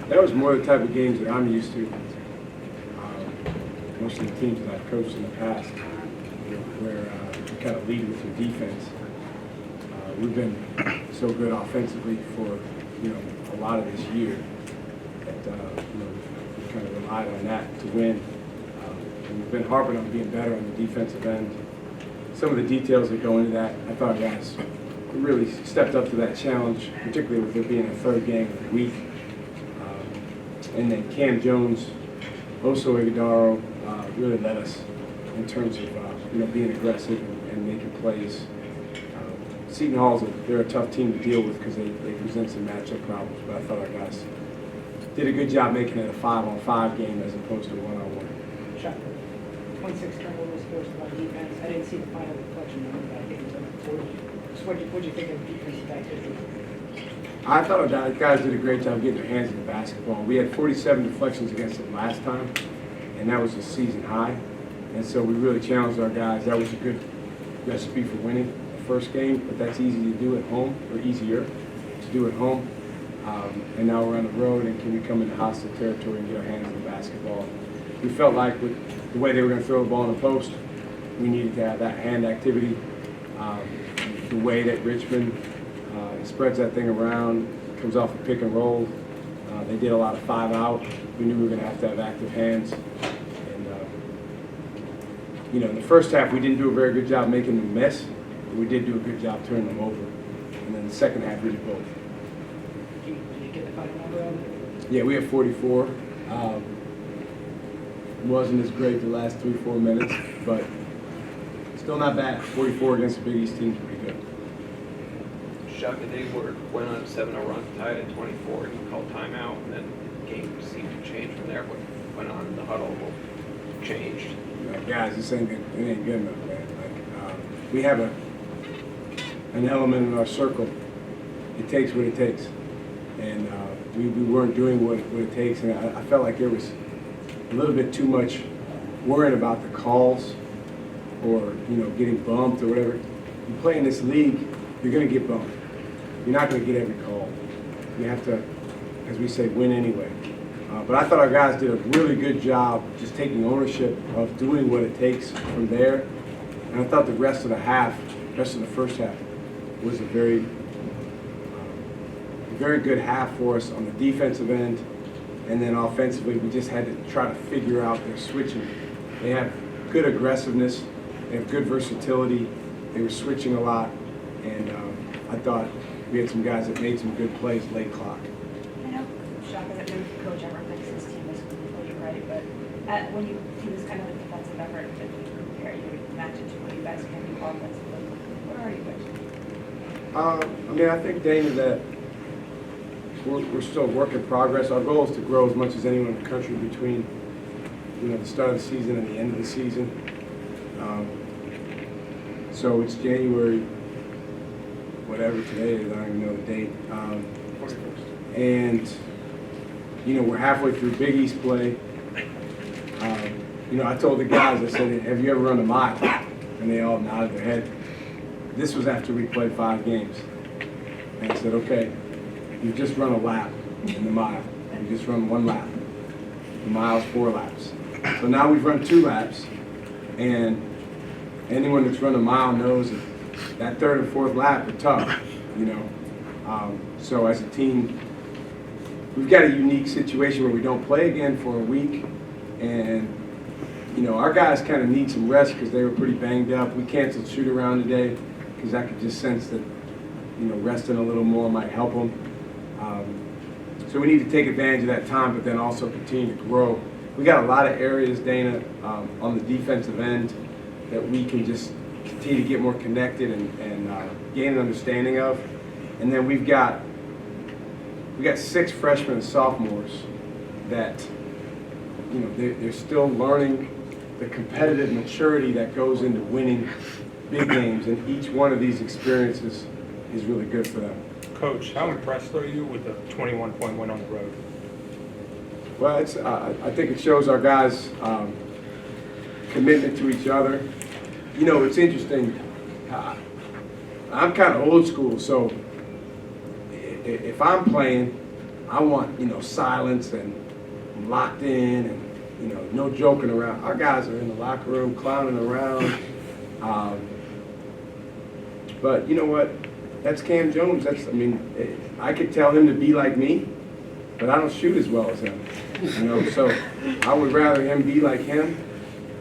that was more the type of games that I'm used to. Most of the teams that I've coached in the past, where you kind of lead with your defense. We've been so good offensively for a lot of this year that we kind of relied on that to win. And we've been harping on being better on the defensive end. Some of the details that go into that, I thought guys really stepped up to that challenge, particularly with it being a third game of the week. And then Cam Jones, Oso Iguodaro, really led us in terms of being aggressive and making plays. Seton Hall's they're a tough team to deal with because they present some matchup problems, but I thought our guys did a good job making it a 5-on-5 game as opposed to 1-on-1. Shaka, 26 turnovers forced by defense. I didn't see the final reflection of that game, but what did you think of defensive activity? I thought our guys did a great job getting their hands in the basketball. We had 47 deflections against them last time, and that was a season high. And so we really challenged our guys. That was a good recipe for winning the first game, but that's easy to do at home, or easier to do at home. And now we're on the road, and can we come into hostile territory and get our hands in the basketball? We felt like with the way they were going to throw the ball in the post, we needed to have that hand activity. The way that Richmond spreads that thing around, comes off a pick and roll. They did a lot of 5-out. We knew we were going to have active hands. And, in the first half, we didn't do a very good job making them miss, but we did do a good job turning them over. And then the second half, we did both. Did you get the final number of it? Yeah, we had 44. Wasn't as great the last 3-4 minutes, but still not bad. 44 against the Big East team is pretty good. Shaka, they went on a 7-0 run, tied at 24, and you called timeout, and then the game seemed to change from there. What went on in the huddle? What changed? Guys, this ain't good enough, man. We have an element in our circle. It takes what it takes, and we weren't doing what it takes, and I felt like there was a little bit too much worrying about the calls or getting bumped or whatever. You play in this league, you're going to get bumped. You're not going to get every call. You have to, as we say, win anyway. But I thought our guys did a really good job just taking ownership of doing what it takes from there. And I thought the rest of the first half, was a very good half for us on the defensive end. And then offensively, we just had to try to figure out their switching. They have good aggressiveness. They have good versatility. They were switching a lot. And I thought we had some guys that made some good plays late clock. I know, Shaka, that no coach ever thinks his team is completely right, but when you do this kind of a defensive effort to compare you to match it to what you guys can do offensively, where are you guys? I think, Dana, that we're still a work in progress. Our goal is to grow as much as anyone in the country between the start of the season and the end of the season. So it's January, whatever today is, I don't even know the date. And we're halfway through Big East play. I told the guys, I said, have you ever run a mile? And they all nodded their head. This was after we played 5 games. And I said, okay, you just run a lap in the mile. You just run 1 lap. The mile's 4 laps. So now we've run 2 laps, and anyone that's run a mile knows that 3rd and 4th lap are tough, So as a team, we've got a unique situation where we don't play again for a week, and our guys kind of need some rest because they were pretty banged up. We canceled shoot around today because I could just sense that resting a little more might help them. So we need to take advantage of that time, but then also continue to grow. We got a lot of areas, Dana, on the defensive end that we can just continue to get more connected and gain an understanding of. And then we got 6 freshmen and sophomores that they're still learning the competitive maturity that goes into winning big games, and each one of these experiences is really good for them. Coach, how impressed are you with the 21-point win on the road? Well, I think it shows our guys' commitment to each other. It's interesting. I'm kind of old school, so if I'm playing, I want, silence and I'm locked in and, no joking around. Our guys are in the locker room clowning around. But you know what? That's Cam Jones. I could tell him to be like me, but I don't shoot as well as him. So I would rather him be like him.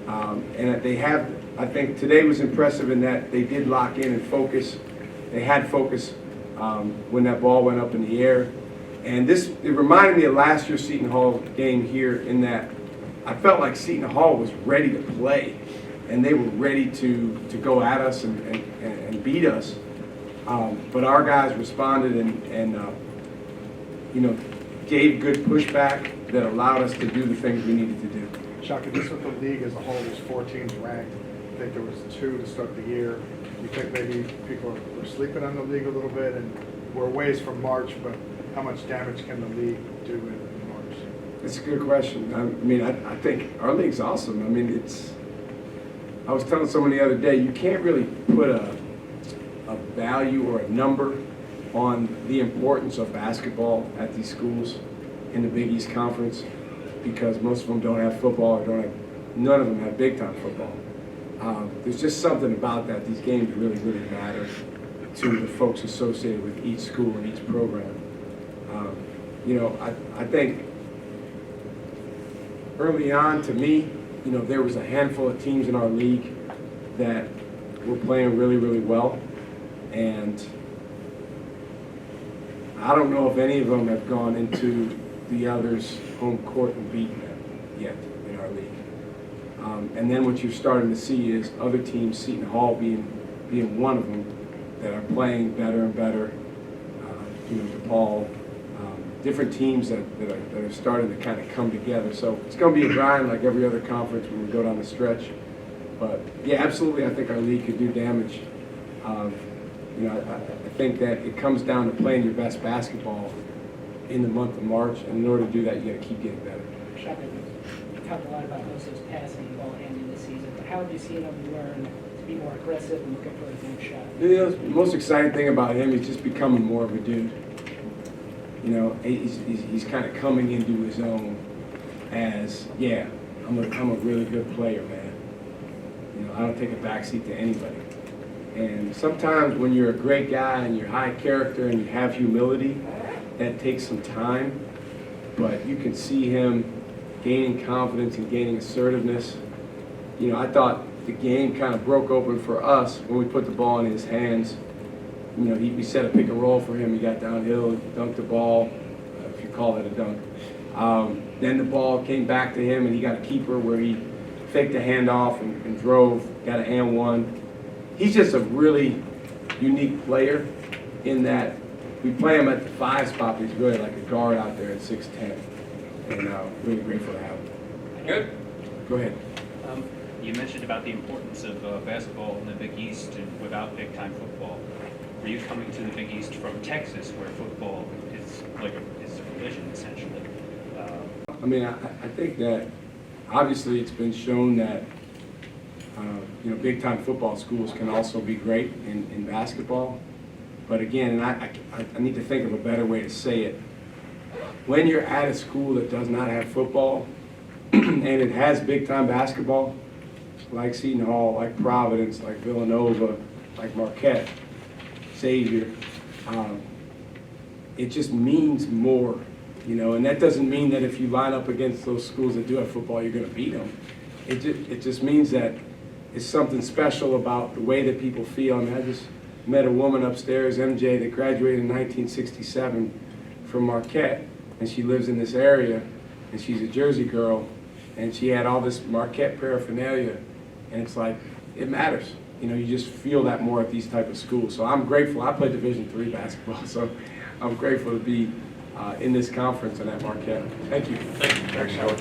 And that I think today was impressive in that they did lock in and focus. They had focus when that ball went up in the air. And it reminded me of last year's Seton Hall game here in that I felt like Seton Hall was ready to play, and they were ready to go at us and beat us. But our guys responded and gave good pushback that allowed us to do the things we needed to do. Shaka, just with the league as a whole, there's 4 teams ranked. I think there was 2 to start the year. You think maybe people are sleeping on the league a little bit, and we're ways from March, but how much damage can the league do in March? It's a good question. I think our league's awesome. I was telling someone the other day, you can't really put a value or a number on the importance of basketball at these schools in the Big East Conference because most of them don't have football none of them have big-time football. There's just something about that. These games really, really matter to the folks associated with each school and each program. I think early on, to me, there was a handful of teams in our league that were playing really, really well. And I don't know if any of them have gone into the other's home court and beaten them yet in our league. And then what you're starting to see is other teams, Seton Hall being one of them, that are playing better and better. DePaul, different teams that are starting to kind of come together. So it's going to be a grind like every other conference when we go down the stretch. But yeah, absolutely, I think our league could do damage. I think that it comes down to playing your best basketball in the month of March, and in order to do that, you got to keep getting better. Shaka, you talked a lot about Joseph's passing the ball handling this season, but how have you seen him learn to be more aggressive and looking for his own shot? The most exciting thing about him is just becoming more of a dude. He's kind of coming into his own as, I'm a really good player, man. I don't take a backseat to anybody. And sometimes when you're a great guy and you're high character and you have humility, that takes some time. But you can see him gaining confidence and gaining assertiveness. I thought the game kind of broke open for us when we put the ball in his hands. We set a pick and roll for him. He got downhill, dunked the ball, if you call that a dunk. Then the ball came back to him, and he got a keeper where he faked a handoff and drove, got an and one. He's just a really unique player in that we play him at the 5 spot, but he's really like a guard out there at 6'10", and really grateful to have him. Good. Go ahead. You mentioned about the importance of basketball in the Big East and without big-time football. Were you coming to the Big East from Texas, where football is is a religion, essentially? I think that obviously it's been shown that big-time football schools can also be great in basketball. But again, and I need to think of a better way to say it. When you're at a school that does not have football and it has big-time basketball, like Seton Hall, like Providence, like Villanova, like Marquette, Xavier, it just means more, and that doesn't mean that if you line up against those schools that do have football, you're going to beat them. It just means that it's something special about the way that people feel. I just met a woman upstairs, MJ, that graduated in 1967 from Marquette, and she lives in this area, and she's a Jersey girl, and she had all this Marquette paraphernalia, and it's like, it matters. You just feel that more at these type of schools. So I'm grateful. I play Division III basketball, so I'm grateful to be in this conference and at Marquette. Thank you. Thanks, Coach.